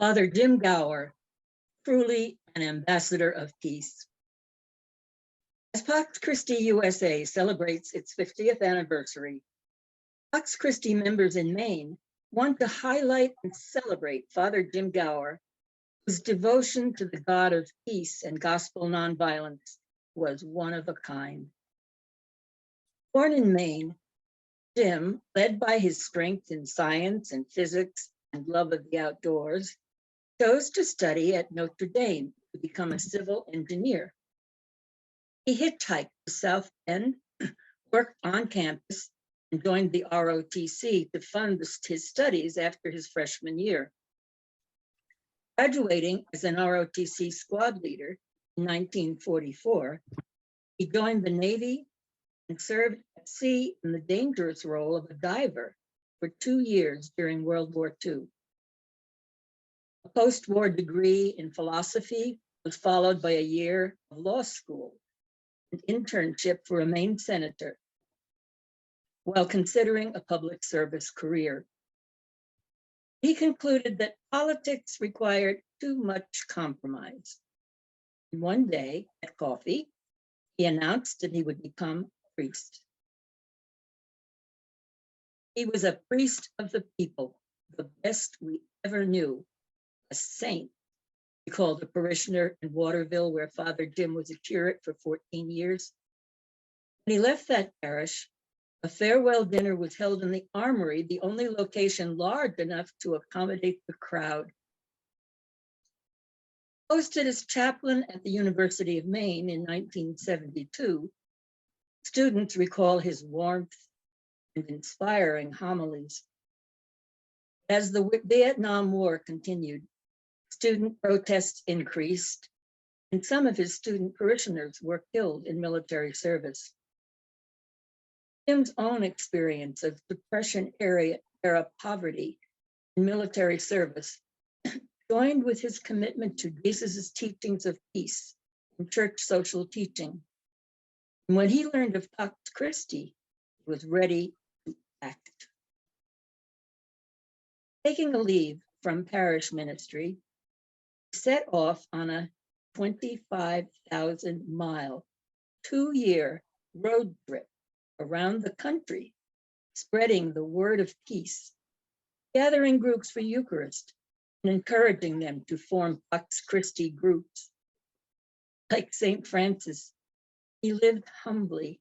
Father Jim Gower, truly an ambassador of peace. As Pax Christi USA celebrates its 50th anniversary, Pax Christi members in Maine want to highlight and celebrate Father Jim Gower, whose devotion to the God of peace and gospel nonviolence was one of a kind. Born in Maine, Jim, led by his strength in science and physics and love of the outdoors, chose to study at Notre Dame to become a civil engineer. He hitchhiked to South Bend, worked on campus, and joined the ROTC to fund his studies after his freshman year. Graduating as an ROTC squad leader in 1944, he joined the Navy and served at sea in the dangerous role of a diver for 2 years during World War II. A post-war degree in philosophy was followed by a year of law school, an internship for a Maine senator, while considering a public service career. He concluded that politics required too much compromise. And one day at coffee, he announced that he would become a priest. He was a priest of the people, the best we ever knew, a saint. He called a parishioner in Waterville, where Father Jim was a curate for 14 years. When he left that parish, a farewell dinner was held in the Armory, the only location large enough to accommodate the crowd. Posted as chaplain at the University of Maine in 1972, students recall his warmth and inspiring homilies. As the Vietnam War continued, student protests increased, and some of his student parishioners were killed in military service. Jim's own experience of Depression-era poverty and military service joined with his commitment to Jesus' teachings of peace and church social teaching. And when he learned of Pax Christi, he was ready to act. Taking a leave from parish ministry, he set off on a 25,000-mile, 2-year road trip around the country, spreading the word of peace, gathering groups for Eucharist, and encouraging them to form Pax Christi groups. Like St. Francis, he lived humbly,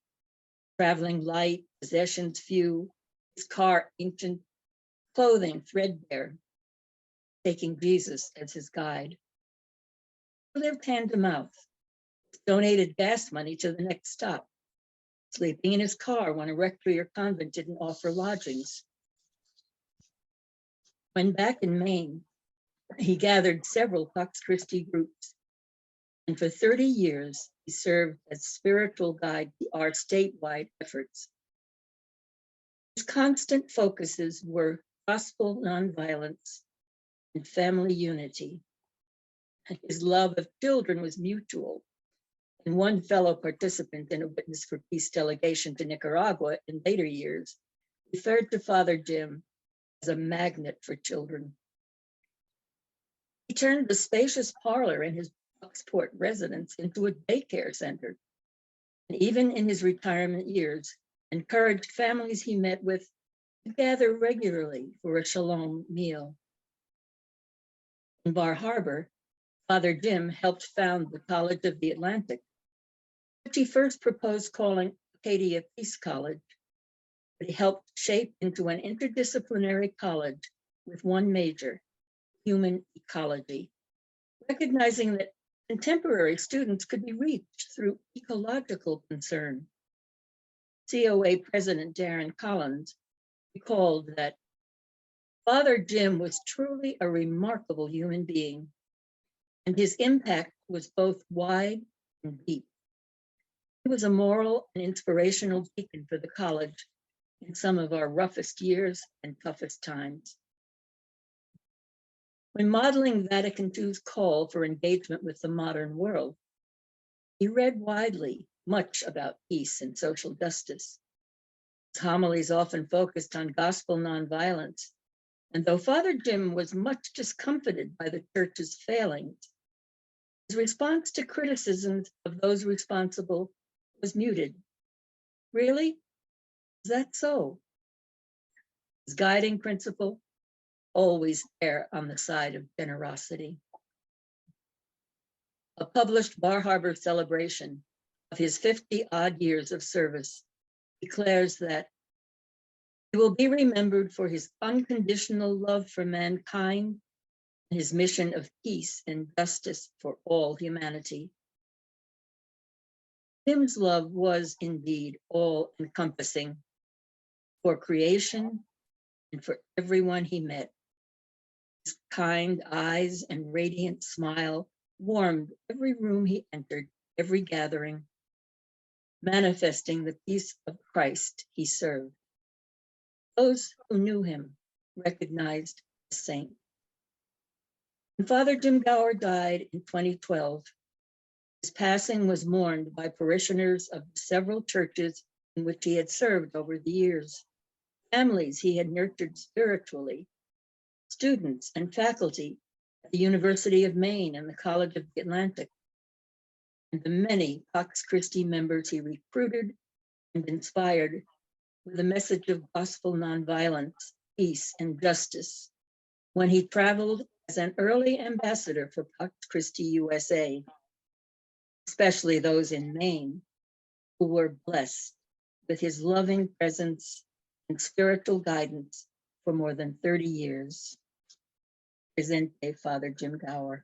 traveling light, possessions few, his car ancient, clothing threadbare, taking Jesus as his guide. He lived hand to mouth, donated gas money to the next stop, sleeping in his car when a rectory or convent didn't offer lodgings. When back in Maine, he gathered several Pax Christi groups, and for 30 years, he served as spiritual guide to our statewide efforts. His constant focuses were gospel nonviolence and family unity. His love of children was mutual, and one fellow participant in a Witness for Peace delegation to Nicaragua in later years referred to Father Jim as a magnet for children. He turned the spacious parlor in his Bucksport residence into a daycare center, and even in his retirement years, encouraged families he met with to gather regularly for a shalom meal. In Bar Harbor, Father Jim helped found the College of the Atlantic, which he first proposed calling Acadia Peace College, but he helped shape into an interdisciplinary college with one major, human ecology, recognizing that contemporary students could be reached through ecological concern. COA President Darren Collins recalled that Father Jim was truly a remarkable human being, and his impact was both wide and deep. He was a moral and inspirational beacon for the college in some of our roughest years and toughest times. When modeling Vatican II's call for engagement with the modern world, he read widely much about peace and social justice. His homilies often focused on gospel nonviolence And though Father Jim was much discomfited by the church's failings, his response to criticisms of those responsible was muted. Really? Is that so? His guiding principle, always err on the side of generosity. A published Bar Harbor celebration of his 50-odd years of service declares that he will be remembered for his unconditional love for mankind and his mission of peace and justice for all humanity. Jim's love was indeed all-encompassing for creation and for everyone he met. His kind eyes and radiant smile warmed every room he entered, every gathering, manifesting the peace of Christ he served. Those who knew him recognized the saint. When Father Jim Gower died in 2012, his passing was mourned by parishioners of the several churches in which he had served over the years, families he had nurtured spiritually, students and faculty at the University of Maine and the College of the Atlantic, and the many Pax Christi members he recruited and inspired with a message of gospel nonviolence, peace, and justice when he traveled as an early ambassador for Pax Christi USA, especially those in Maine, who were blessed with his loving presence and spiritual guidance for more than 30 years. Presente, Father Jim Gower.